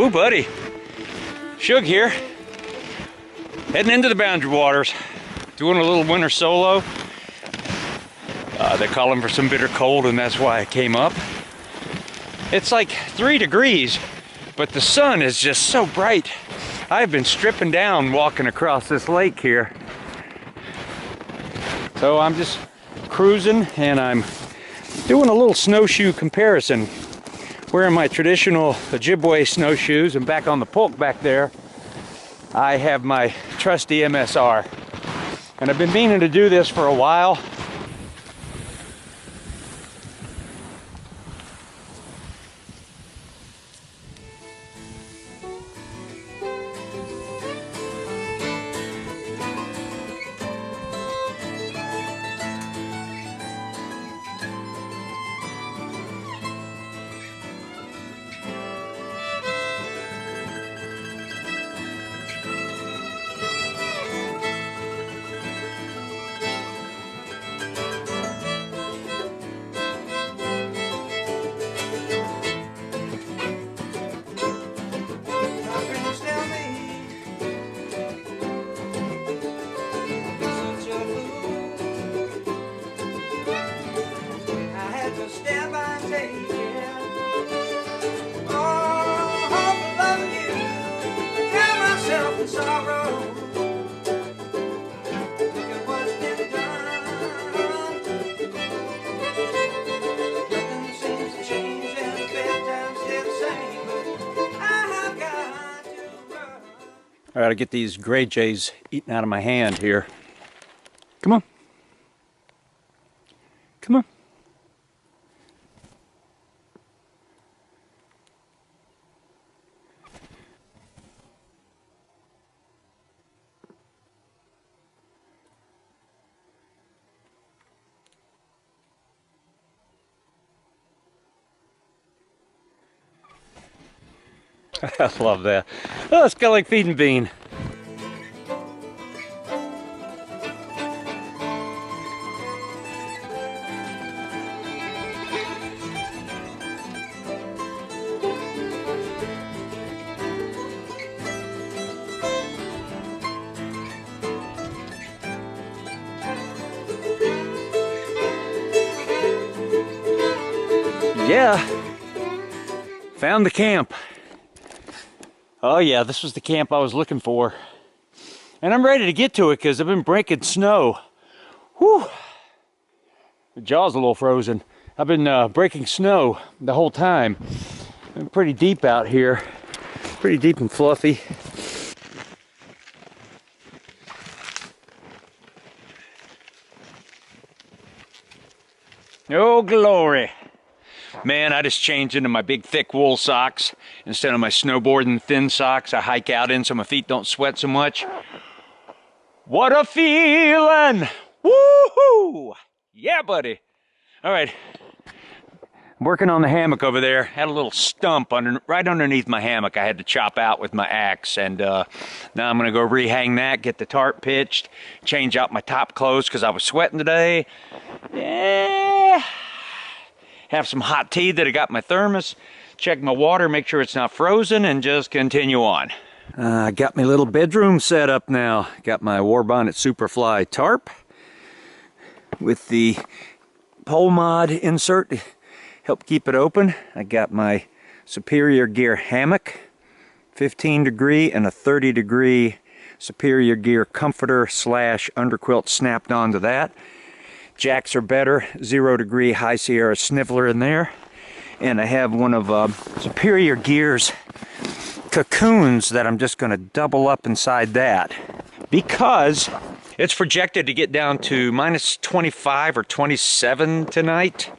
Woo, buddy. Shug here. Heading into the Boundary Waters. Doing a little winter solo. They're calling for some bitter cold, and that's why I came up. It's like 3 degrees, but the sun is just so bright. I've been stripping down walking across this lake here. So I'm just cruising, and I'm doing a little snowshoe comparison. Wearing my traditional Ojibwe snowshoes, and back on the pulk back there, I have my trusty MSR. And I've been meaning to do this for a while. I gotta get these gray jays eaten out of my hand here. Come on. Come on. I love that. Oh, it's kind of like feeding Bean. Yeah, found the camp. Oh yeah, this was the camp I was looking for. And I'm ready to get to it because I've been breaking snow. Whew. The jaw's a little frozen. I've been breaking snow the whole time. I'm pretty deep out here. Pretty deep and fluffy. Oh, glory. Man, I just changed into my big thick wool socks. Instead of my snowboarding thin socks, I hike out in so my feet don't sweat so much. What a feeling! Woohoo! Yeah, buddy. All right. I'm working on the hammock over there. Had a little stump right underneath my hammock I had to chop out with my axe. And now I'm going to go rehang that, get the tarp pitched, change out my top clothes because I was sweating today. Yeah. Have some hot tea that I got in my thermos, check my water, make sure it's not frozen, and just continue on. I got my little bedroom set up now. Got my Warbonnet Superfly tarp with the pole mod insert to help keep it open. I got my Superior Gear hammock, 15 degree and a 30 degree Superior Gear comforter / underquilt snapped onto that. Jacks are better, 0 degree High Sierra Sniveler in there. And I have one of Superior Gear's cocoons that I'm just going to double up inside that. Because it's projected to get down to minus 25 or 27 tonight.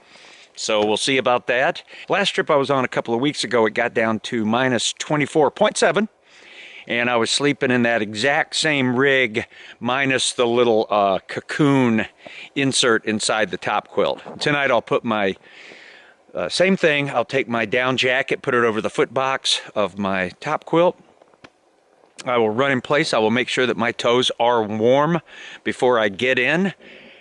So we'll see about that. Last trip I was on a couple of weeks ago, it got down to minus 24.7. And I was sleeping in that exact same rig, minus the little cocoon insert inside the top quilt. Tonight I'll put my, same thing, I'll take my down jacket, put it over the foot box of my top quilt. I will run in place. I will make sure that my toes are warm before I get in.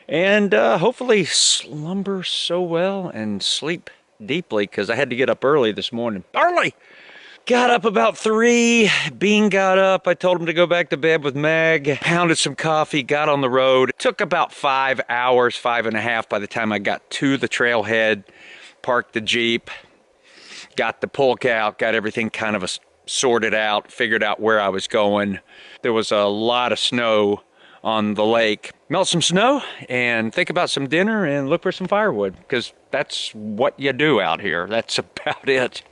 And hopefully slumber so well and sleep deeply, because I had to get up early this morning. Early! Got up about 3. Bean got up. I told him to go back to bed with Meg. Pounded some coffee, got on the road. It took about 5 hours, 5.5 by the time I got to the trailhead, parked the Jeep, got the pulk out, got everything kind of sorted out, figured out where I was going. There was a lot of snow on the lake. Melt some snow and think about some dinner and look for some firewood, because that's what you do out here. That's about it.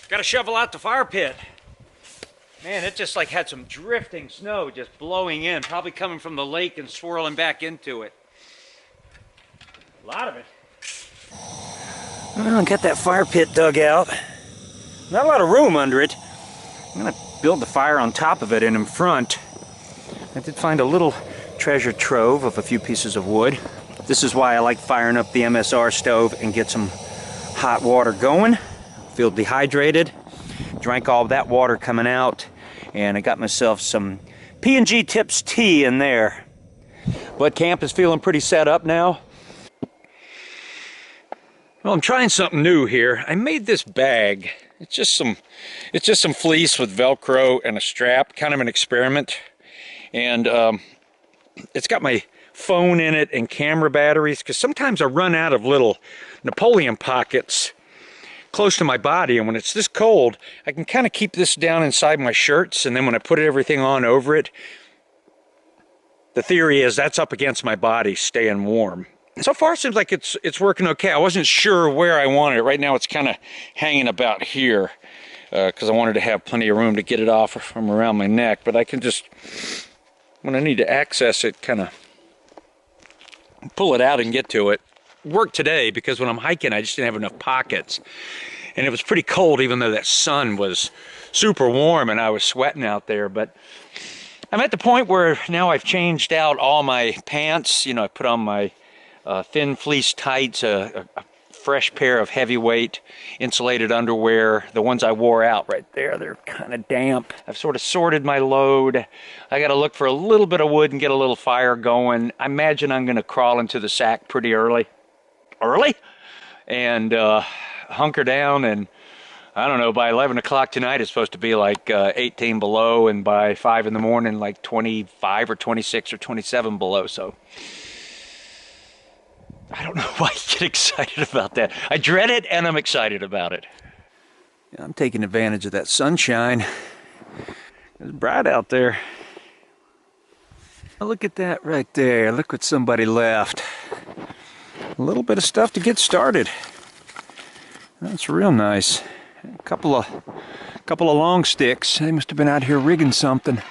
Got to shovel out the fire pit. Man, it just like had some drifting snow just blowing in, probably coming from the lake and swirling back into it. A lot of it. Well, got that fire pit dug out. Not a lot of room under it. I'm gonna build the fire on top of it and in front. I did find a little treasure trove of a few pieces of wood. This is why I like firing up the MSR stove and get some hot water going. Feel dehydrated, drank all that water coming out, and I got myself some P&G Tips tea in there. But camp is feeling pretty set up now. Well, I'm trying something new here. I made this bag. It's just some fleece with Velcro and a strap, kind of an experiment. And it's got my phone in it and camera batteries, because sometimes I run out of little Napoleon pockets close to my body, and when it's this cold, I can kind of keep this down inside my shirts, and then when I put everything on over it, the theory is that's up against my body, staying warm. So far, it seems like it's working okay. I wasn't sure where I wanted it. Right now, it's kind of hanging about here, because I wanted to have plenty of room to get it off from around my neck, but I can just, when I need to access it, kind of pull it out and get to it. Worked today because when I'm hiking, I just didn't have enough pockets, and it was pretty cold, even though that sun was super warm and I was sweating out there. But I'm at the point where now I've changed out all my pants. You know, I put on my thin fleece tights, a fresh pair of heavyweight insulated underwear. The ones I wore out right there, they're kind of damp. I've sort of sorted my load. I got to look for a little bit of wood and get a little fire going. I imagine I'm going to crawl into the sack pretty early, and hunker down, and I don't know, by 11 o'clock tonight it's supposed to be like 18 below, and by 5 in the morning like 25 or 26 or 27 below. So I don't know why I get excited about that. I dread it and I'm excited about it. Yeah, I'm taking advantage of that sunshine. It's bright out there. Oh, look at that right there. Look what somebody left. A little bit of stuff to get started. That's real nice. A couple of long sticks. They must have been out here rigging something.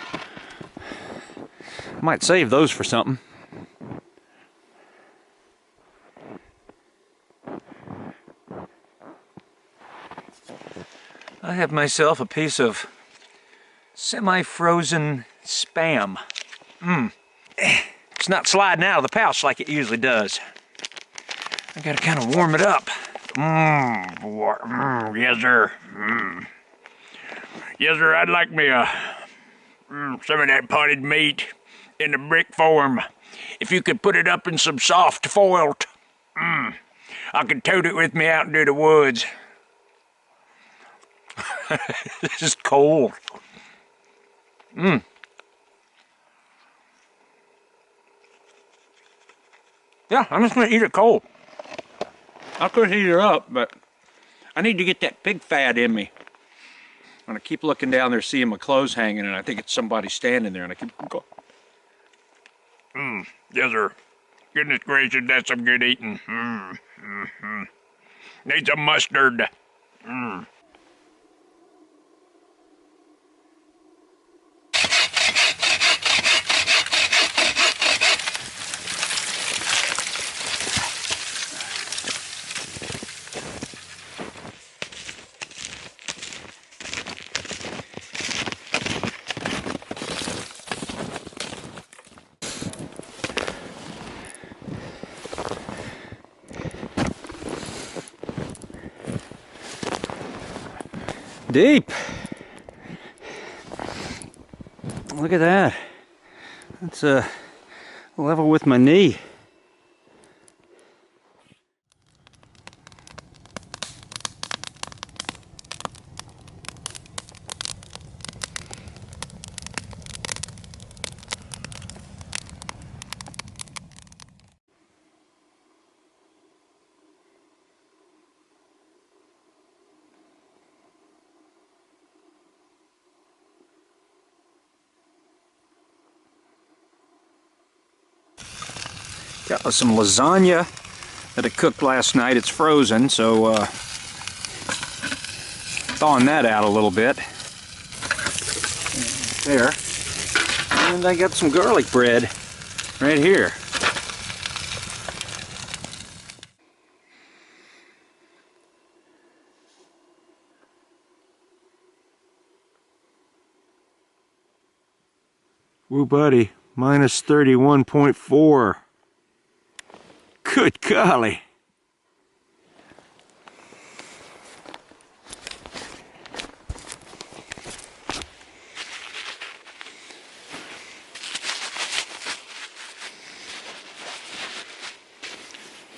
I might save those for something. I have myself a piece of semi-frozen Spam. It's not sliding out of the pouch like it usually does. I gotta kind of warm it up. Yes sir. Yes sir, I'd like me some of that potted meat in the brick form. If you could put it up in some soft foil, I could tote it with me out into the woods. This is cold. Yeah, I'm just gonna eat it cold. I could heat it up, but I need to get that pig fat in me. And I keep looking down there, seeing my clothes hanging, and I think it's somebody standing there, and I keep going. Yes, sir. Goodness gracious, that's some good eating. Need some mustard. Deep. Look at that. That's level with my knee. Got some lasagna that I cooked last night. It's frozen, so thawing that out a little bit. There. And I got some garlic bread right here. Woo, buddy, minus 31.4. Good golly.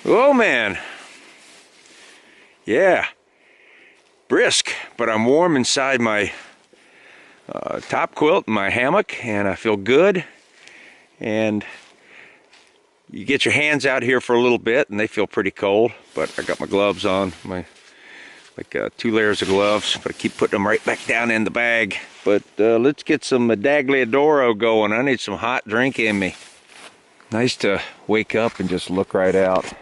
Oh man. Yeah. Brisk, but I'm warm inside my top quilt in my hammock, and I feel good. And you get your hands out here for a little bit and they feel pretty cold, but I got my gloves on, my 2 layers of gloves, but I keep putting them right back down in the bag. But let's get some Medaglia d'Oro going. I need some hot drink in me. Nice to wake up and just look right out,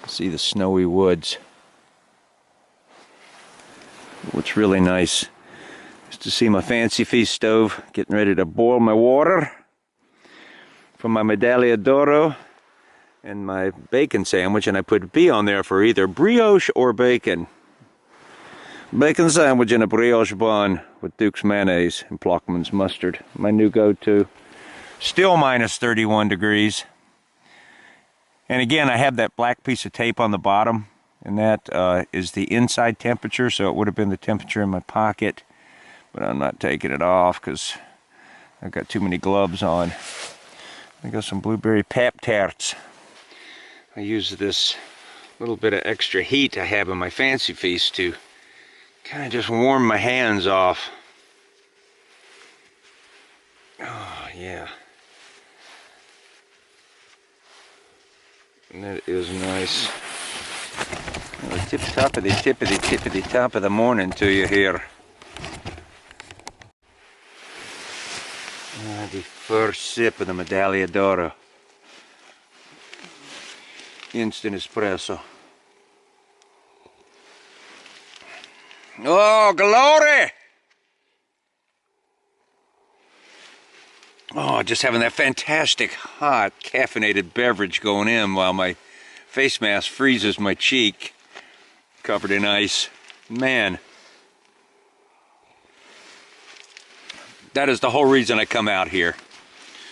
see the snowy woods. What's really nice is to see my Fancy Feast stove getting ready to boil my water for my Medaglia d'Oro and my bacon sandwich, and I put B on there for either brioche or bacon. Bacon sandwich and a brioche bun with Duke's mayonnaise and Plockman's mustard. My new go-to. Still minus 31 degrees. And again, I have that black piece of tape on the bottom, and that is the inside temperature, so it would have been the temperature in my pocket, but I'm not taking it off because I've got too many gloves on. I got some blueberry Pop-Tarts. I use this little bit of extra heat I have in my Fancy Feast to kind of just warm my hands off. Oh yeah. And that is nice. Well, tippity top of the morning to you here. The first sip of the Medaglia d'Oro. Instant espresso. Oh, glory! Oh, just having that fantastic hot caffeinated beverage going in while my face mask freezes my cheek, covered in ice. Man. That is the whole reason I come out here,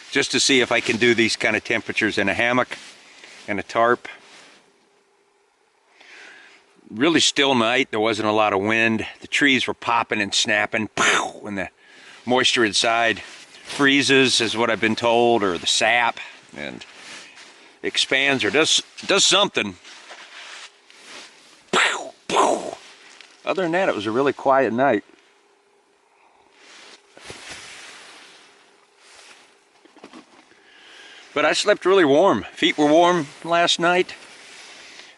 just to see if I can do these kind of temperatures in a hammock and a tarp. Really still night, there wasn't a lot of wind. The trees were popping and snapping, pow, and the moisture inside freezes, is what I've been told, or the sap, and expands or does something. Pow, pow. Other than that, it was a really quiet night. But I slept really warm. Feet were warm last night.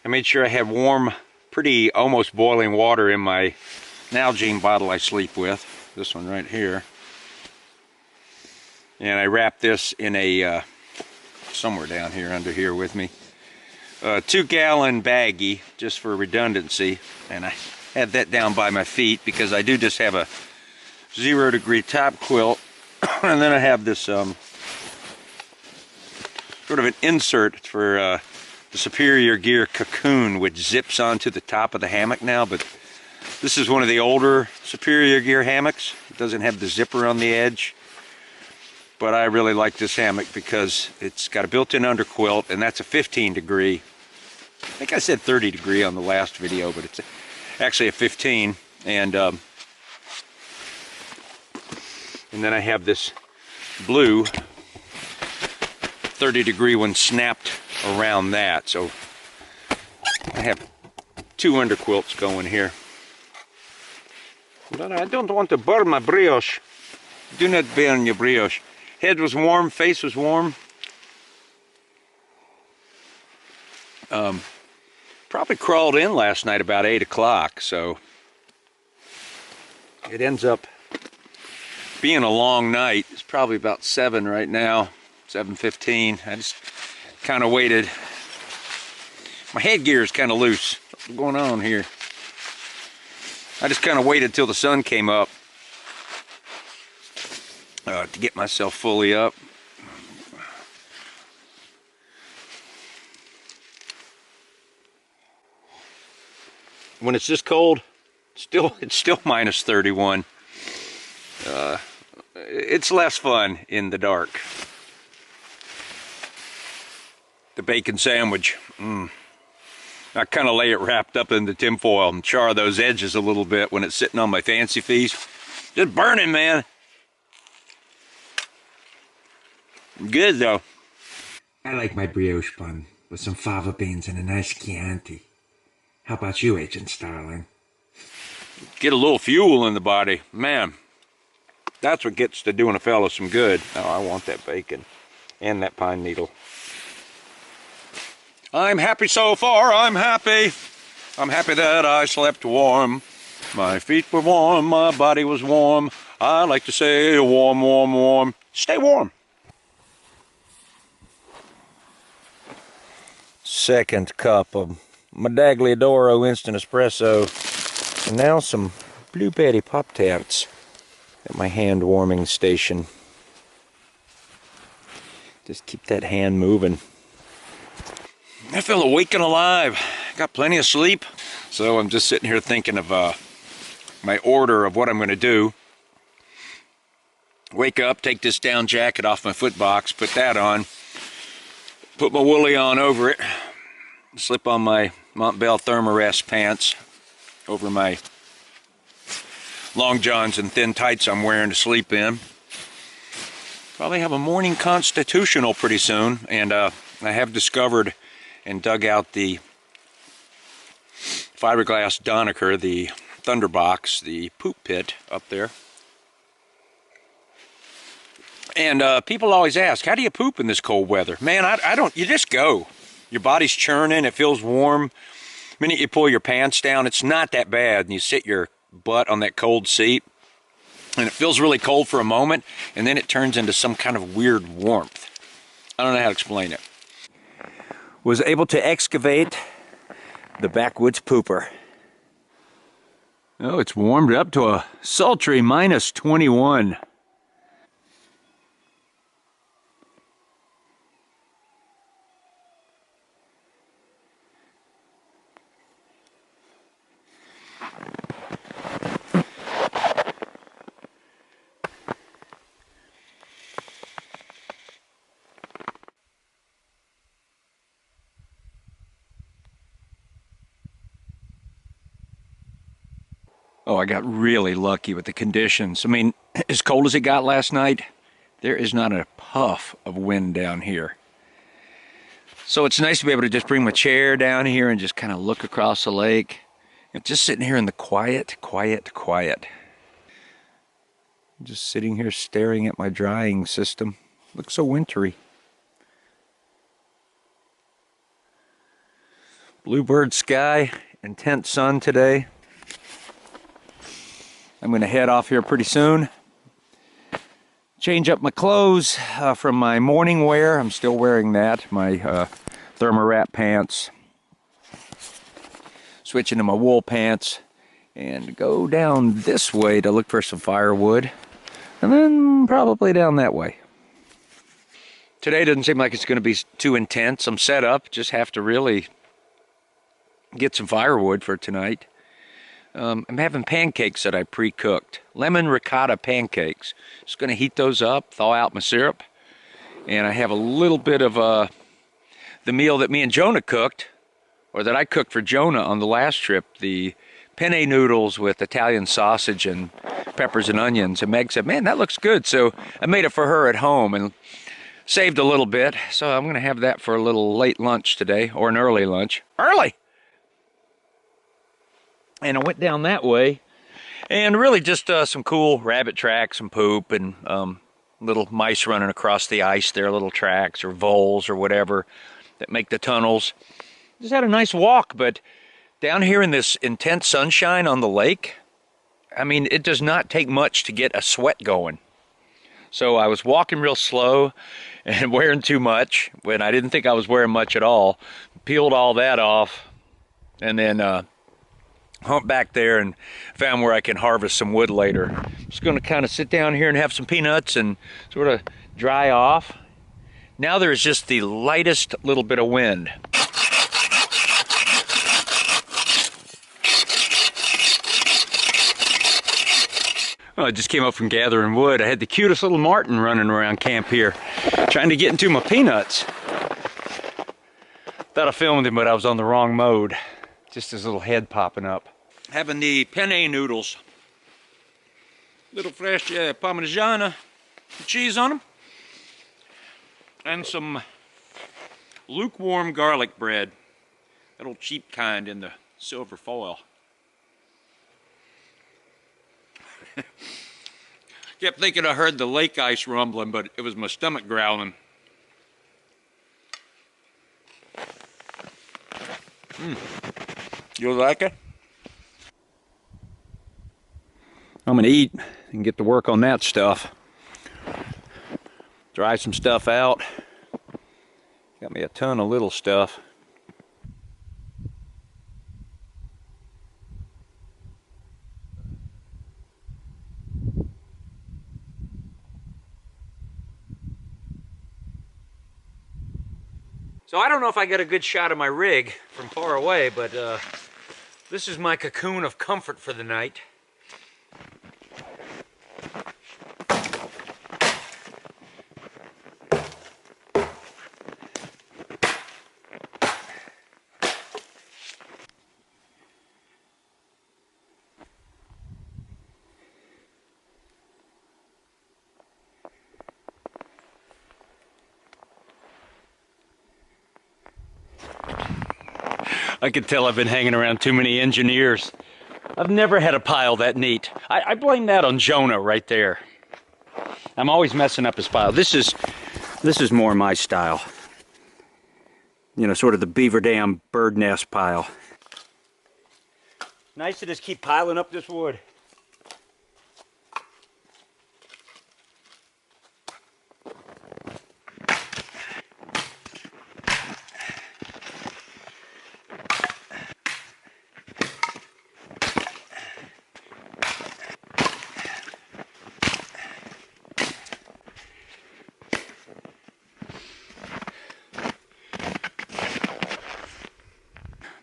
I made sure I had warm, pretty almost boiling water in my Nalgene bottle I sleep with. This one right here. And I wrapped this in a, somewhere down here, under here with me, 2-gallon baggie, just for redundancy. And I had that down by my feet because I do just have a 0-degree top quilt. And then I have this sort of an insert for the Superior Gear cocoon, which zips onto the top of the hammock now. But this is one of the older Superior Gear hammocks. It doesn't have the zipper on the edge. But I really like this hammock because it's got a built-in underquilt, and that's a 15-degree. I think I said 30-degree on the last video, but it's actually a 15. And then I have this blue 30-degree one snapped around that. So I have 2 underquilts going here. But I don't want to burn my brioche. Do not burn your brioche. Head was warm, face was warm. Probably crawled in last night about 8 o'clock, so it ends up being a long night. It's probably about 7 right now, 7:15. I just kind of waited. My headgear is kind of loose. What's going on here? I just kind of waited till the sun came up to get myself fully up. When it's this cold, it's still minus 31. It's less fun in the dark. The bacon sandwich. I kind of lay it wrapped up in the tinfoil and char those edges a little bit when it's sitting on my fancy feast. Just burning, man. Good though. I like my brioche bun with some fava beans and a nice Chianti. How about you, Agent Starling? Get a little fuel in the body. Man, that's what gets to doing a fella some good. Oh, I want that bacon and that pine needle. I'm happy so far, I'm happy. I'm happy that I slept warm. My feet were warm, my body was warm. I like to say warm, warm, warm. Stay warm. Second cup of my Dagliadoro Instant Espresso. And now some Blueberry Pop-Tarts at my hand warming station. Just keep that hand moving. I feel awake and alive. Got plenty of sleep. So I'm just sitting here thinking of my order of what I'm going to do. Wake up, take this down jacket off my foot box, put that on. Put my woolly on over it. Slip on my Montbell Thermarest pants over my long johns and thin tights I'm wearing to sleep in. Probably have a morning constitutional pretty soon, and I have discovered and dug out the fiberglass Donecker, the Thunderbox, the poop pit up there. And people always ask, how do you poop in this cold weather? Man, I don't, you just go. Your body's churning, it feels warm. The minute you pull your pants down, it's not that bad. And you sit your butt on that cold seat, and it feels really cold for a moment, and then it turns into some kind of weird warmth. I don't know how to explain it. Was able to excavate the backwoods pooper. Oh, it's warmed up to a sultry minus 21. Oh, I got really lucky with the conditions. I mean, as cold as it got last night, there is not a puff of wind down here. So it's nice to be able to just bring my chair down here and just kind of look across the lake. And just sitting here in the quiet, quiet, quiet. Just sitting here staring at my drying system. Looks so wintry. Bluebird sky, intense sun today. I'm going to head off here pretty soon. Change up my clothes from my morning wear. I'm still wearing that. My Thermarest pants. Switch into my wool pants. And go down this way to look for some firewood. And then probably down that way. Today doesn't seem like it's going to be too intense. I'm set up. Just have to really get some firewood for tonight. I'm having pancakes that I pre-cooked. Lemon ricotta pancakes. Just going to heat those up, thaw out my syrup. And I have a little bit of the meal that me and Jonah cooked, or that I cooked for Jonah on the last trip, the penne noodles with Italian sausage and peppers and onions. And Meg said, man, that looks good. So I made it for her at home and saved a little bit. So I'm going to have that for a little late lunch today, or an early lunch. Early! And I went down that way, and really just some cool rabbit tracks and poop, and little mice running across the ice there, little tracks or voles or whatever that make the tunnels. Just had a nice walk, but down here in this intense sunshine on the lake, I mean, it does not take much to get a sweat going. So I was walking real slow and wearing too much when I didn't think I was wearing much at all. Peeled all that off and then humped back there and found where I can harvest some wood later. Just gonna kind of sit down here and have some peanuts and sort of dry off. Now there's just the lightest little bit of wind. Oh, I just came up from gathering wood. I had the cutest little marten running around camp here, trying to get into my peanuts. Thought I filmed him, but I was on the wrong mode. Just his little head popping up. Having the penne noodles. Little fresh Parmigiana cheese on them. And some lukewarm garlic bread. That old cheap kind in the silver foil. Kept thinking I heard the lake ice rumbling, but it was my stomach growling. You like it? I'm gonna eat and get to work on that stuff. Dry some stuff out. Got me a ton of little stuff. So I don't know if I got a good shot of my rig from far away, but this is my cocoon of comfort for the night. I can tell I've been hanging around too many engineers. I've never had a pile that neat. I blame that on Jonah right there. I'm always messing up his pile. This is more my style. You know, sort of the beaver dam bird nest pile. Nice to just keep piling up this wood.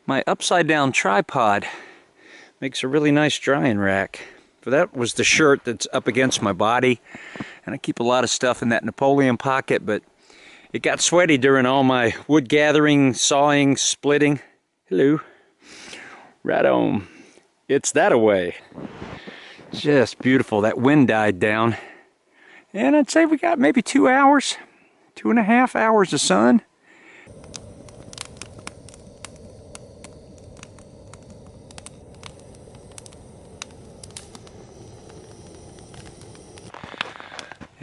My upside down tripod makes a really nice drying rack. So that was the shirt that's up against my body, and I keep a lot of stuff in that Napoleon pocket, but it got sweaty during all my wood gathering, sawing, splitting. Hello. Right on. It's that away. Just beautiful. That wind died down. And I'd say we got maybe 2 hours, 2.5 hours of sun.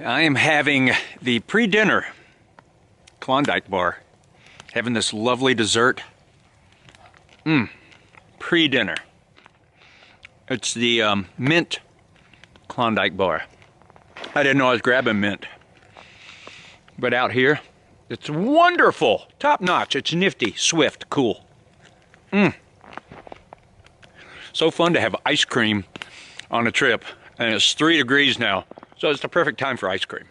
I am having the pre-dinner Klondike bar. Having this lovely dessert. Pre-dinner. It's the mint Klondike bar. I didn't know I was grabbing mint. But out here, it's wonderful. Top notch. It's nifty, swift, cool. So fun to have ice cream on a trip. And it's 3 degrees now. So it's the perfect time for ice cream.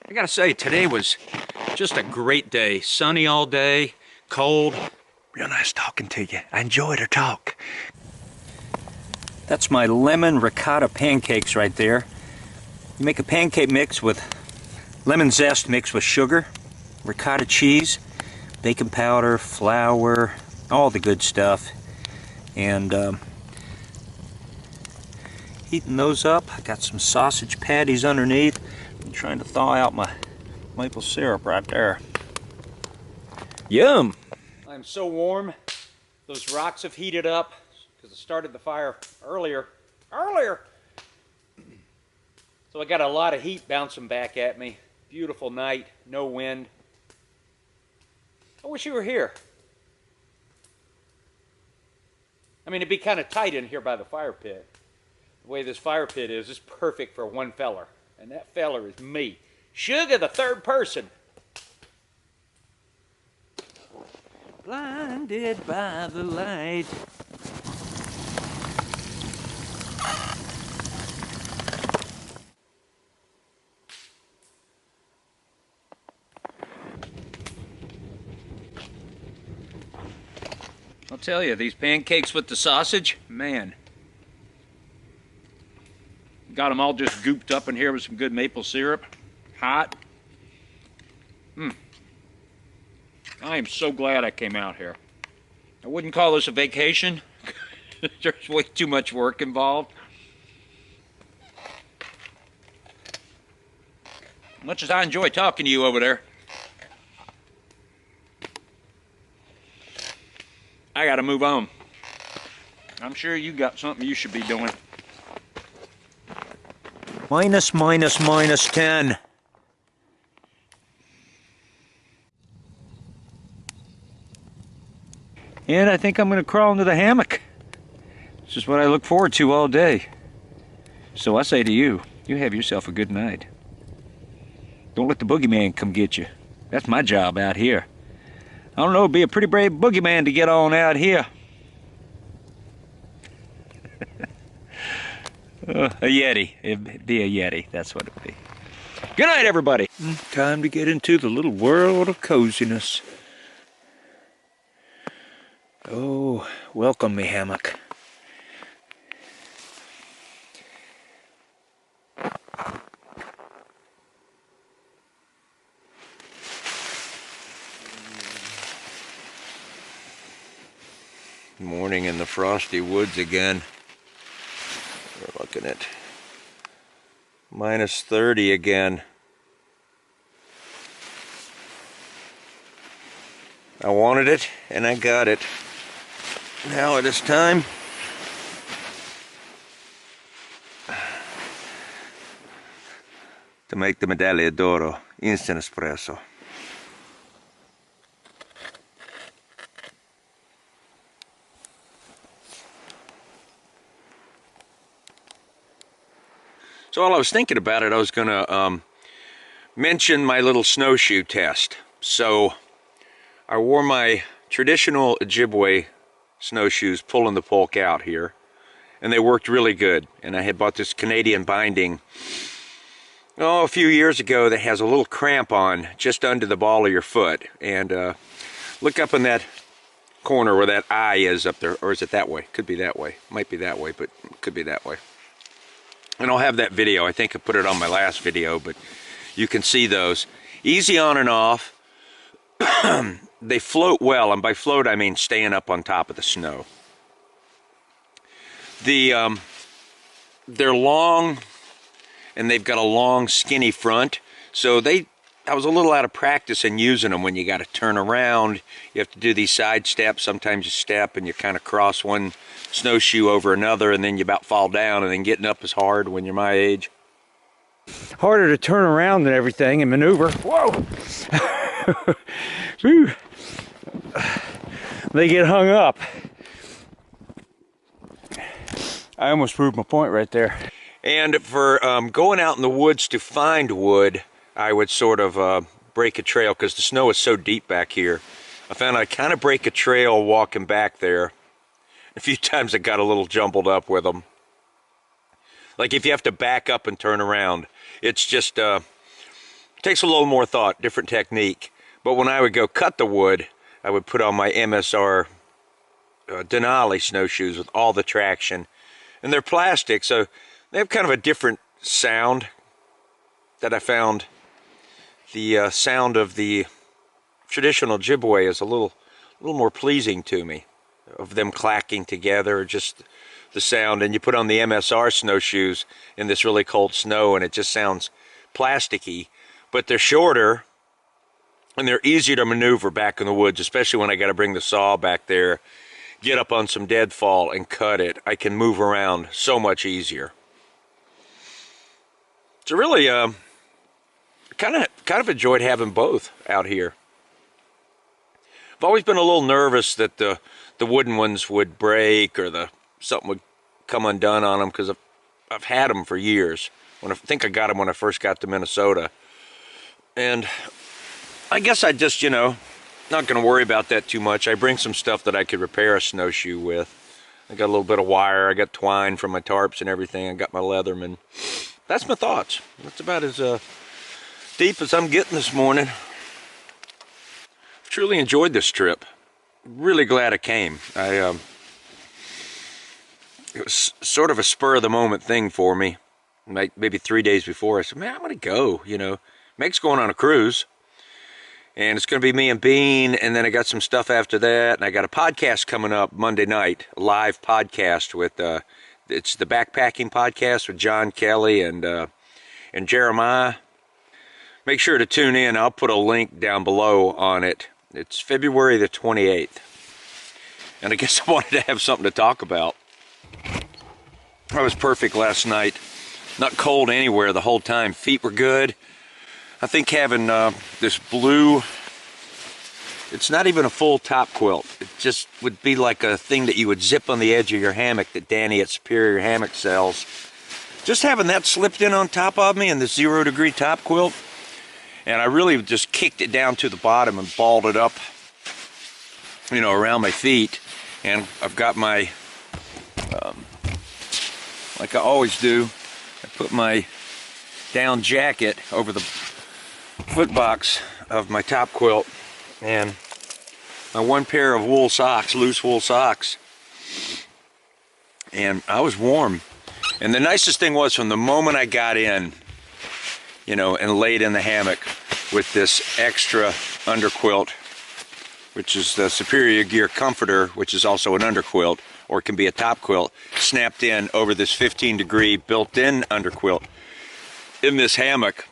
I gotta say, today was just a great day. Sunny all day, cold. Real nice talking to you. I enjoyed our talk. That's my lemon ricotta pancakes right there. You make a pancake mix with lemon zest mixed with sugar, ricotta cheese, baking powder, flour, all the good stuff. And heating those up. I got some sausage patties underneath. I'm trying to thaw out my maple syrup right there. Yum! I'm so warm. Those rocks have heated up because I started the fire earlier. So I got a lot of heat bouncing back at me. Beautiful night, no wind. I wish you were here. I mean, it'd be kind of tight in here by the fire pit. The way this fire pit is perfect for one feller. And that feller is me. Sugar, the third person. Blinded by the light. I'll tell you, these pancakes with the sausage, man. Got them all just gooped up in here with some good maple syrup. Hot. I am so glad I came out here. I wouldn't call this a vacation. There's way too much work involved. Much as I enjoy talking to you over there, I gotta move on. I'm sure you got something you should be doing. Minus 10. And I think I'm gonna crawl into the hammock. This is what I look forward to all day. So I say to you, you have yourself a good night. Don't let the boogeyman come get you. That's my job out here. I don't know, it'd be a pretty brave boogeyman to get on out here. A Yeti. It'd be a Yeti. That's what it'd be. Good night, everybody. Time to get into the little world of coziness. Oh, welcome me, hammock. Morning in the frosty woods again. We're looking at minus 30 again. I wanted it and I got it. Now it is time to make the Medaglia d'Oro instant espresso. So while I was thinking about it, I was going to mention my little snowshoe test. So I wore my traditional Ojibwe snowshoes pulling the polk out here, and they worked really good. And I had bought this Canadian binding a few years ago that has a little cramp on just under the ball of your foot. And look up in that corner where that eye is up there, or is it that way? Could be that way. Might be that way, but could be that way. And I'll have that video. I think I put it on my last video, but you can see those. Easy on and off. They float well, and by float I mean staying up on top of the snow. They're long, and they've got a long skinny front, so I was a little out of practice in using them when you got to turn around. You have to do these side steps. Sometimes you step and you kind of cross one snowshoe over another, and then you about fall down, and then getting up is hard when you're my age. Harder to turn around than everything and maneuver. Whoa! They get hung up. I almost proved my point right there. And for going out in the woods to find wood, I would sort of break a trail because the snow is so deep back here. I found I kind of break a trail walking back there. A few times I got a little jumbled up with them. Like if you have to back up and turn around, it's just takes a little more thought, different technique. But when I would go cut the wood, I would put on my MSR Denali snowshoes with all the traction. And they're plastic, so they have kind of a different sound that I found the sound of the traditional Ojibwe is a little more pleasing to me, of them clacking together, just the sound. And you put on the MSR snowshoes in this really cold snow and it just sounds plasticky, but they're shorter and they're easier to maneuver back in the woods, especially when I got to bring the saw back there, get up on some deadfall and cut it. I can move around so much easier. So really, kind of enjoyed having both out here. I've always been a little nervous that the wooden ones would break or something would come undone on them, because I've had them for years. I think I got them when I first got to Minnesota. And I guess I just, not going to worry about that too much. I bring some stuff that I could repair a snowshoe with. I got a little bit of wire. I got twine from my tarps and everything. I got my Leatherman. That's my thoughts. That's about as deep as I'm getting this morning. I've truly enjoyed this trip. Really glad I came. It was sort of a spur-of-the-moment thing for me. Maybe 3 days before, I said, man, I'm going to go, Meg's going on a cruise. And it's going to be me and Bean, and then I got some stuff after that. And I got a podcast coming up Monday night, a live podcast with, it's the Backpacking Podcast with John Kelly and Jeremiah. Make sure to tune in. I'll put a link down below on it. It's February the 28th. And I guess I wanted to have something to talk about. I was perfect last night. Not cold anywhere the whole time. Feet were good. I think having this blue, it's not even a full top quilt. It just would be like a thing that you would zip on the edge of your hammock that Danny at Superior Hammock sells. Just having that slipped in on top of me in this 0 degree top quilt. And I really just kicked it down to the bottom and balled it up, around my feet. And I've got my, like I always do, I put my down jacket over the foot box of my top quilt, and my one pair of wool socks, loose wool socks, and I was warm. And the nicest thing was, from the moment I got in, and laid in the hammock with this extra underquilt, which is the Superior Gear Comforter, which is also an underquilt, or it can be a top quilt, snapped in over this 15 degree built-in underquilt in this hammock.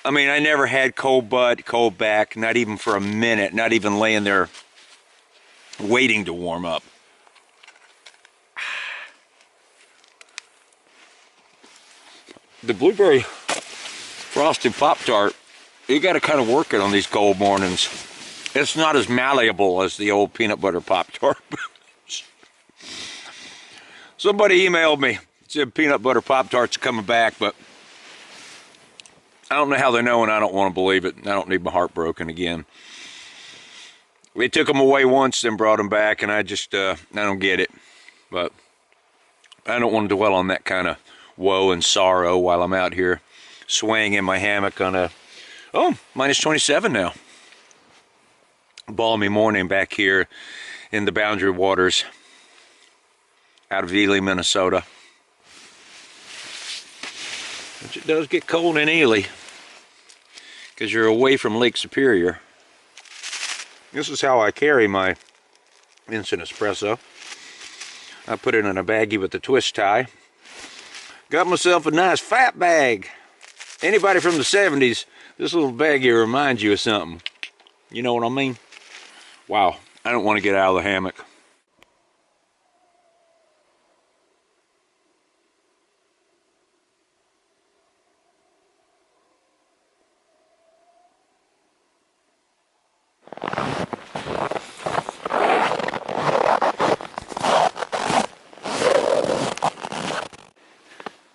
I mean, I never had cold butt, cold back, not even for a minute, not even laying there waiting to warm up. The blueberry frosted Pop-Tart, you got to kind of work it on these cold mornings. It's not as malleable as the old peanut butter Pop-Tart. Somebody emailed me, said peanut butter Pop-Tarts are coming back, but I don't know how they know, and I don't want to believe it. I don't need my heart broken again. They took them away once, then brought them back, and I just, I don't get it. But I don't want to dwell on that kind of woe and sorrow while I'm out here swaying in my hammock on a, minus 27 now. Balmy morning back here in the Boundary Waters out of Ely, Minnesota. Which it does get cold in Ely, because you're away from Lake Superior. This is how I carry my instant espresso. I put it in a baggie with a twist tie. Got myself a nice fat bag. Anybody from the 70s, this little baggie reminds you of something. You know what I mean? Wow, I don't want to get out of the hammock.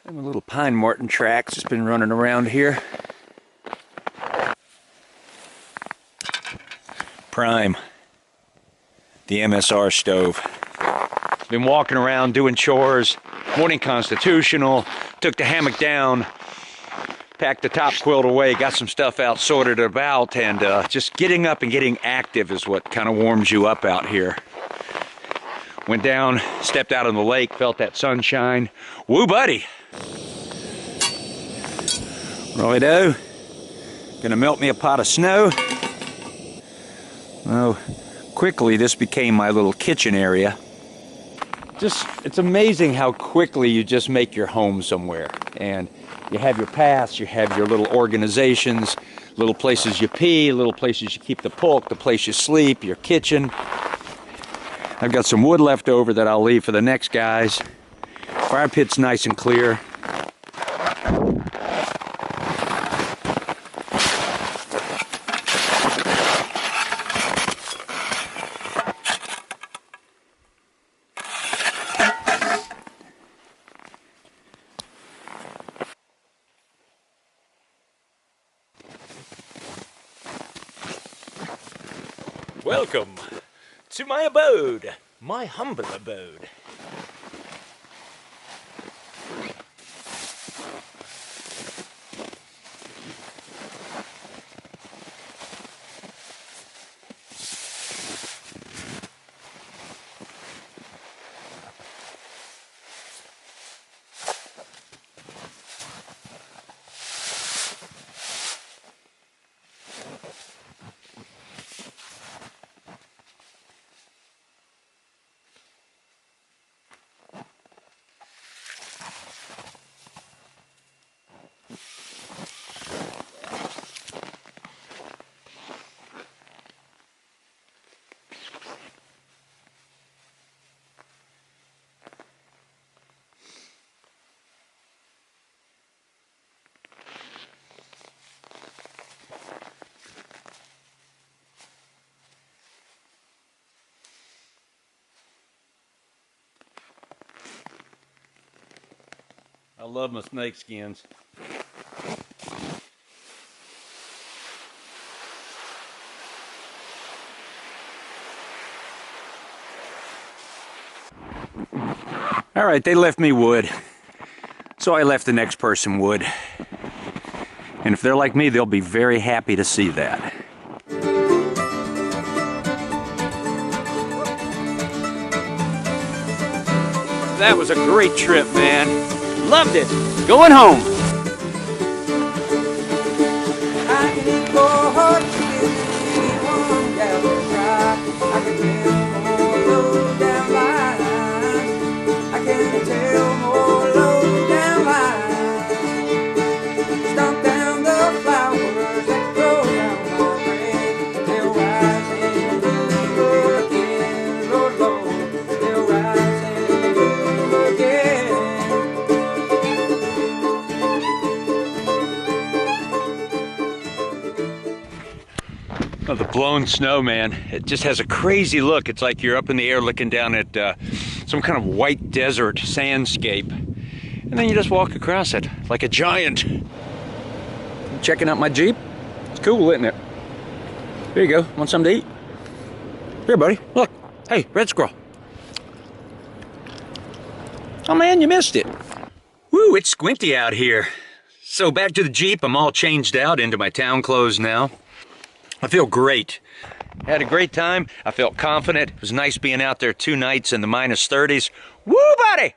Them little pine marten tracks just been running around here. Prime, the MSR stove. Been walking around doing chores, morning constitutional, took the hammock down, packed the top quilt away, got some stuff out, sorted it about, and just getting up and getting active is what kind of warms you up out here. Went down, stepped out on the lake, felt that sunshine. Woo, buddy! Righto. Gonna melt me a pot of snow. Oh, quickly this became my little kitchen area. It's amazing how quickly you just make your home somewhere. And you have your paths, you have your little organizations, little places you pee, little places you keep the pulk, the place you sleep, your kitchen. I've got some wood left over that I'll leave for the next guys. Fire pit's nice and clear. Welcome to my abode, my humble abode. I love my snake skins. All right, they left me wood, so I left the next person wood. And if they're like me, they'll be very happy to see that. That was a great trip, man. Loved it. Going home. I can go hard to anyone down the track. I can tell more low down lines. I can tell more low down lines. Stomp down the flowers that grow down my brain. They'll rise and bloom again. Lord, Lord, they'll rise and bloom again. Oh, the blown snow, man. It just has a crazy look. It's like you're up in the air looking down at some kind of white desert sandscape. And then you just walk across it like a giant. Checking out my Jeep. It's cool, isn't it? There you go. Want something to eat? Here, buddy. Look. Hey, red squirrel. Oh, man, you missed it. Woo, it's squinty out here. So back to the Jeep. I'm all changed out into my town clothes now. I feel great. Had a great time. I felt confident. It was nice being out there 2 nights in the -30s. Woo, buddy!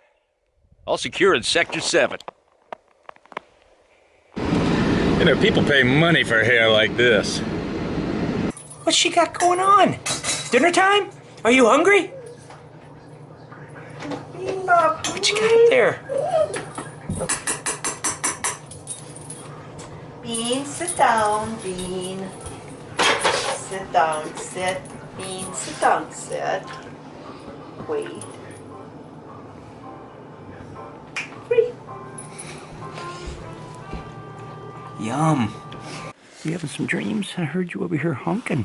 All secure in Sector 7. You know, people pay money for hair like this. What's she got going on? Dinner time? Are you hungry? What you got up there? Bean, sit down, Bean. Sit down, sit. Bean, sit down, sit. Wait. Free. Yum. You having some dreams? I heard you over here honking.